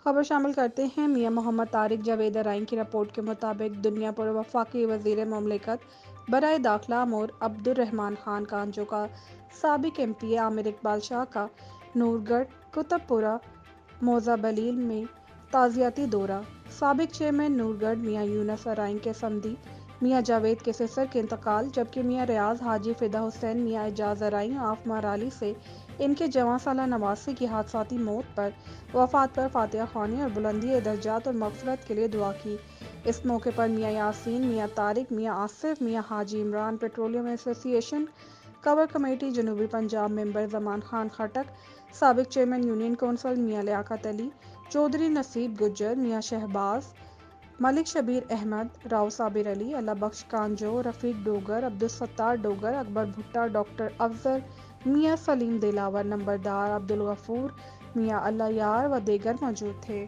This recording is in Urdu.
خبر شامل کرتے ہیں میاں محمد طارق جاوید ارائیں کی رپورٹ کے مطابق دنیا پر وفاقی وزیر مملکت برائے داخلہ امور عبد الرحمان خان کانجو کا سابق ایم پی عامر اقبال شاہ کا نورگڑھ کتب پورہ موضع بلیل میں تعزیتی دورہ۔ سابق چیئرمین نورگڑھ میاں یونس ارائیں کے سمدی میاں جاوید کے سسر کے انتقال، جبکہ میاں ریاض حاجی فدا حسین میاں اعجاز ارائیں آف مرالی سے ان کے جواں سالہ نواسے کی حادثاتی وفات پر فاتحہ خوانی اور بلندی درجات اور مغفرت کے لیے دعا کی۔ اس موقع پر میاں یاسین، میاں طارق، میاں آصف، میاں حاجی عمران، پیٹرولیم ایسوسی ایشن کور کمیٹی جنوبی پنجاب ممبر زمان خان خٹک، سابق چیئرمین یونین کونسل میاں لیاقت علی، چودھری نصیب گجر، میاں شہباز، ملک شبیر احمد، راؤ صابر علی، اللہ بخش کانجو، رفیق ڈوگر، عبدالستار ڈوگر، اکبر بھٹہ، ڈاکٹر افضل، میاں سلیم دلاور، نمبردار عبدالغفور، میاں اللہ یار و دیگر موجود تھے۔